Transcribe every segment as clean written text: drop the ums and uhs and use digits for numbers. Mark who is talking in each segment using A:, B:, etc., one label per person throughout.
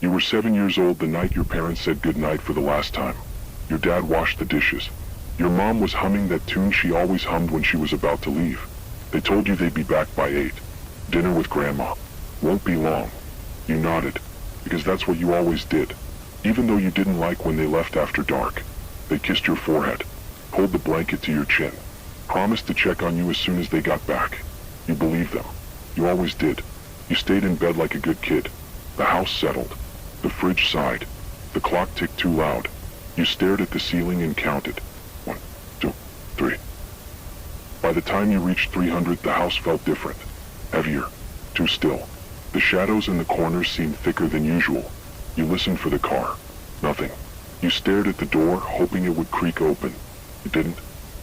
A: You were 7 years old the night your parents said goodnight for the last time. Your dad washed the dishes. Your mom was humming that tune she always hummed when she was about to leave. They told you they'd be back by 8. Dinner with Grandma. Won't be long. You nodded, because that's what you always did. Even though you didn't like when they left after dark. They kissed your forehead, pulled the blanket to your chin, promised to check on you as soon as they got back. You believed them. You always did. You stayed in bed like a good kid. The house settled. The fridge sighed. The clock ticked too loud. You stared at the ceiling and counted. 1, 2, 3. By the time you reached 300, the house felt different. Heavier. Too still. The shadows in the corners seemed thicker than usual. You listened for the car. Nothing. You stared at the door, hoping it would creak open. It didn't.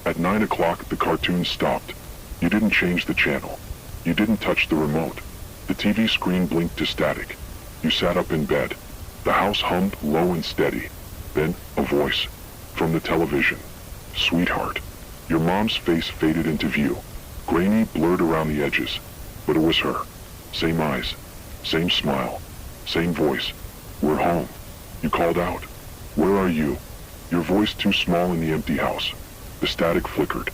A: At 9 o'clock, the cartoon stopped. You didn't change the channel. You didn't touch the remote. The TV screen blinked to static. You sat up in bed. The house hummed low and steady. Then, a voice. From the television. Sweetheart. Your mom's face faded into view. Grainy, blurred around the edges. But it was her. Same eyes. Same smile. Same voice. We're home. You called out. Where are you? Your voice too small in the empty house. The static flickered.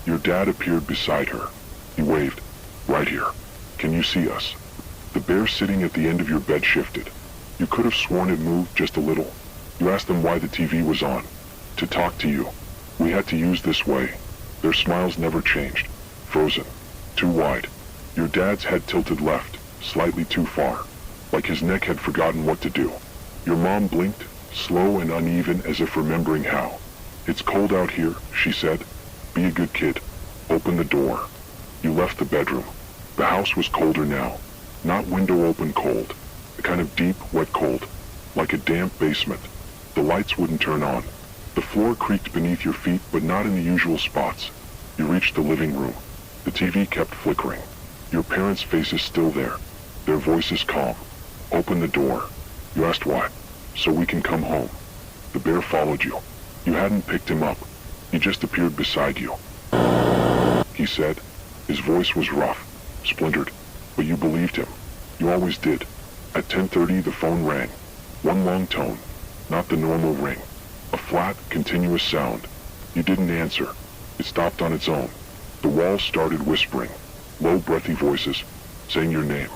A: Your dad appeared beside her. He waved. Right here. Can you see us? The bear sitting at the end of your bed shifted. You could have sworn it moved just a little. You asked them why the TV was on. To talk to you. We had to use this way. Their smiles never changed. Frozen. Too wide. Your dad's head tilted left, slightly too far. Like his neck had forgotten what to do. Your mom blinked, slow and uneven as if remembering how. It's cold out here, she said. Be a good kid. Open the door. You left the bedroom. The house was colder now. Not window open cold. A kind of deep, wet cold. Like a damp basement. The lights wouldn't turn on. The floor creaked beneath your feet, but not in the usual spots. You reached the living room. The TV kept flickering. Your parents' faces still there. Their voices calm. Open the door. You asked why. So we can come home. The bear followed you. You hadn't picked him up. He just appeared beside you. He said. His voice was rough, splintered, but you believed him. You always did. At 10:30, the phone rang. One long tone, not the normal ring. A flat, continuous sound. You didn't answer. It stopped on its own. The walls started whispering. Low, breathy voices, saying your name,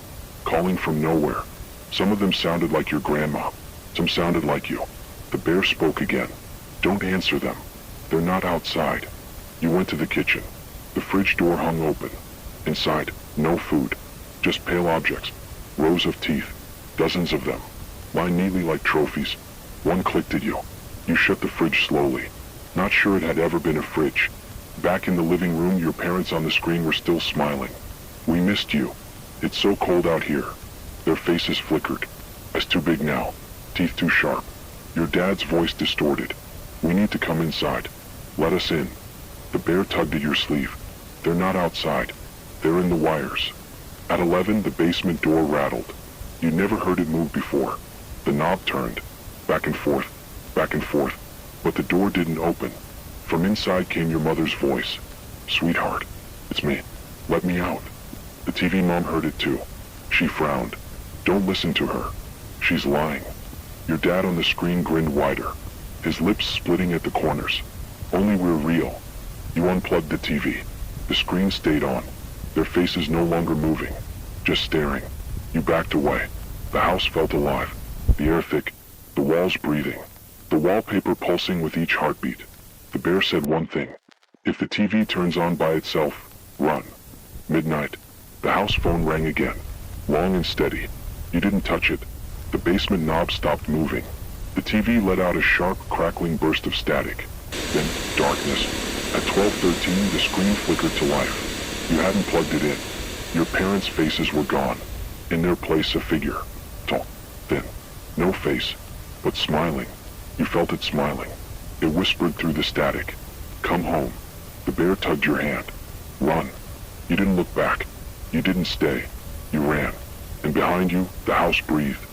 A: calling from nowhere. Some of them sounded like your grandma. Some sounded like you. The bear spoke again. Don't answer them. They're not outside. You went to the kitchen. The fridge door hung open. Inside, no food. Just pale objects. Rows of teeth. Dozens of them. Lined neatly like trophies. One clicked at you. You shut the fridge slowly. Not sure it had ever been a fridge. Back in the living room, your parents on the screen were still smiling. We missed you. It's so cold out here. Their faces flickered. Eyes too big now. Teeth too sharp. Your dad's voice distorted. We need to come inside. Let us in. The bear tugged at your sleeve. They're not outside. They're in the wires. At 11, the basement door rattled. You never heard it move before. The knob turned. Back and forth. Back and forth. But the door didn't open. From inside came your mother's voice. Sweetheart. It's me. Let me out. The TV mom heard it too. She frowned. Don't listen to her. She's lying. Your dad on the screen grinned wider. His lips splitting at the corners. Only we're real. You unplugged the TV. The screen stayed on. Their faces no longer moving. Just staring. You backed away. The house felt alive. The air thick. The walls breathing. The wallpaper pulsing with each heartbeat. The bear said one thing. If the TV turns on by itself, run. Midnight. The house phone rang again. Long and steady. You didn't touch it. The basement knob stopped moving. The TV let out a sharp, crackling burst of static. Then, darkness. At 12:13, the screen flickered to life. You hadn't plugged it in. Your parents' faces were gone. In their place, a figure. Tall, thin, no face, but smiling. You felt it smiling. It whispered through the static. Come home. The bear tugged your hand. Run. You didn't look back. You didn't stay. You ran. And behind you, the house breathed.